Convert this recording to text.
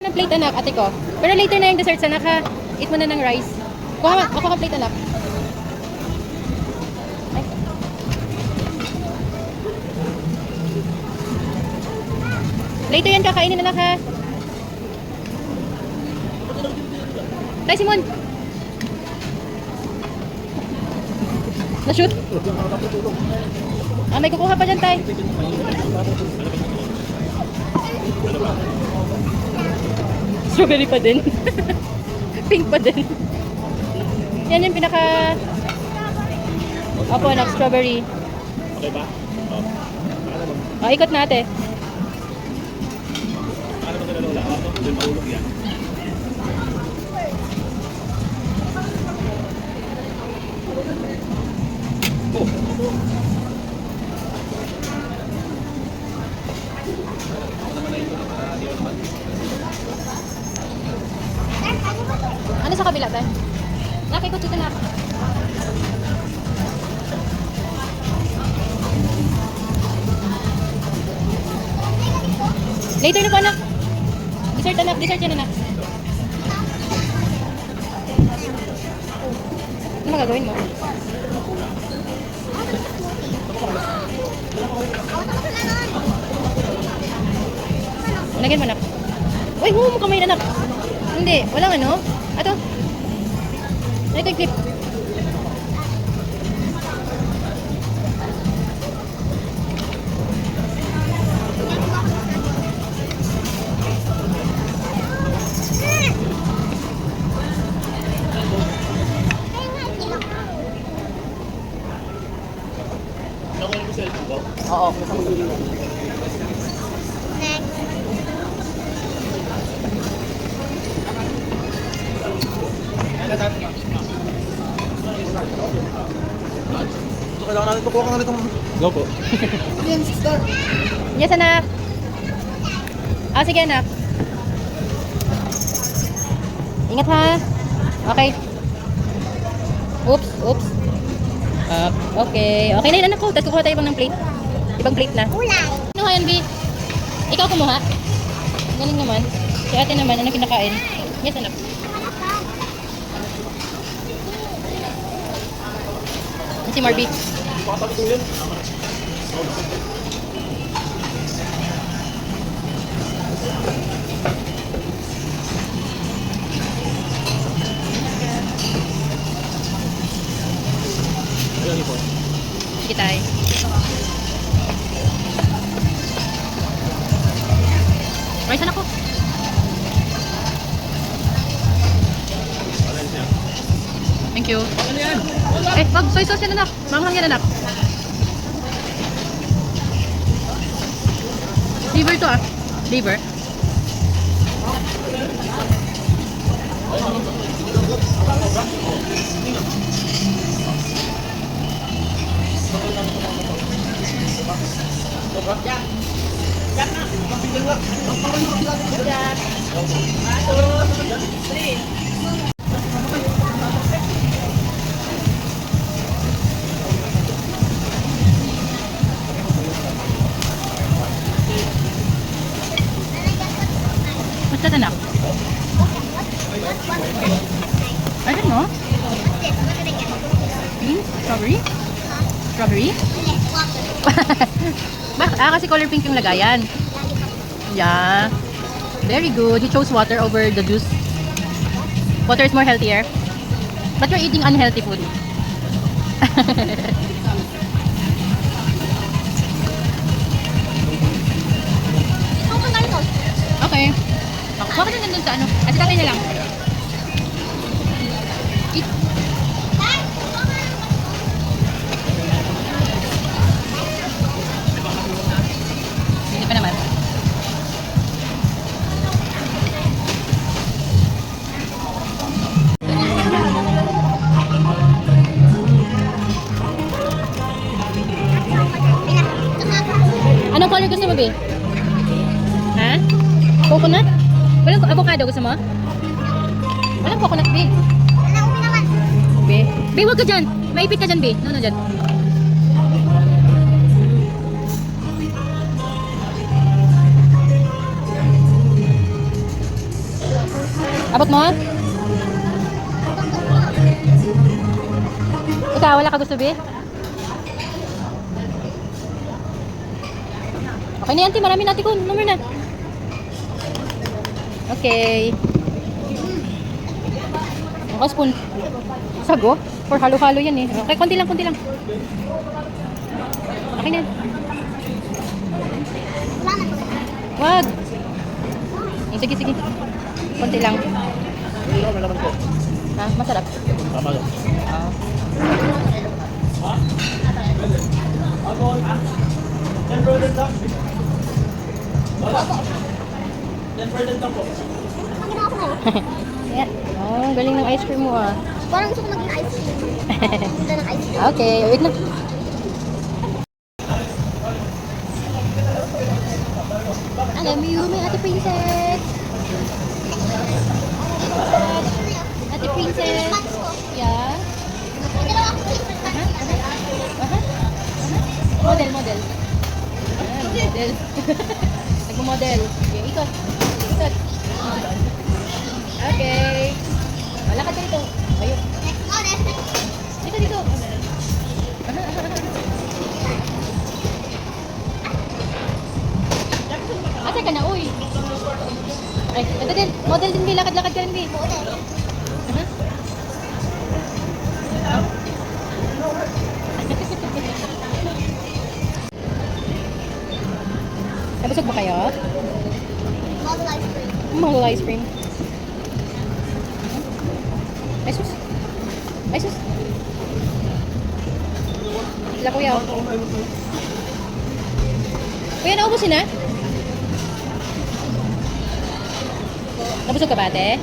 ng plate anak, ate ko. Pero later na yung dessert anak ha. Eat mo na ng rice. Ako ka plate anak. Ay. Later yan kakainin anak ha. Tay Simon. Na-shoot. May kukuha pa dyan tay. Strawberry pa din. Pink pa din. Yan yung pinaka... Opo, anak, strawberry. Okay ba? Ikot natin. Ano ba nila lola? Doon mahulog yan. Ano sa kabila ba? Nakikot dito na ako. Later na po anak. Dessert anak, dessert yan anak. Ano magagawin mo? Lagyan mo anak. Uy, huwag mo kamay anak. Hindi, walang ano. Ato. Ito yung clip. Nakuha mo cellphone ko? Oo. Kailangan natin kukuha ka na nitong... Go po. Yes, anak. Sige, anak. Ingat, ha? Okay. Oops. Okay. Okay na yun, anak ko. Tapos kukuha tayo ng plate. Ibang plate na. Kulay. Ano nga yan, B? Ikaw kumuha? Galing naman. Si ate naman, ano kinakain? Yes, anak. Si Marby. Pakatagulin. Ayan po. Sige tayo. Rice anak ko. Thank you. Ano yan? Wag, soy sauce yan anak. Manghang yan anak. Liver to ah. Liver. What's that anak? I don't know. Pink? Strawberry? Strawberry? Kasi color pink yung lagayan. Yeah. Very good. You chose water over the juice. Water is more healthier. But you're eating unhealthy food. Okay. Bakit na nandun sa ano? At tatay na lang. Eat. Hindi pa naman. Anong color gusto mo, Be? Ha? Coconut? Walang avocado gusto mo? Walang coconut, Be. Be? Be, huwag ka dyan. Maipit ka dyan, Be. No, dyan. Abot mo? Ikaw, wala ka gusto, be? Okay na yan, Ti. Marami natin ko. Number na. Okay. Ako, spoon. Sago? For halo-halo yan eh. Okay, konti lang, konti lang. Okay na. Wag. Sige, sige. Konti lang. Hindi ako malaman ko. Ha? Masarap. Tama lang. Yan. Oh, galing ng ice cream mo ah. Parang gusto ko maging ice cream. Ganda ng ice cream. Okay, wait na. Alam mo yun, may Ate Princess. Ate Princess. Yeah. Model, model. Ah, model. Nagmo-model. Okay, ikot. Ikot. Okay. Wala ka dito. Ayun. Dito, dito. Asa ka na, uy? Ay, ito din. Model din, Bi. Lakad-lakad ka rin, Bi. Nabusog ba kayo? Model ice cream. Model ice cream. Ay, sus. Ay, sus. Sila, kuya. Kuya, naubusin na? Nabusog ka ba, ate?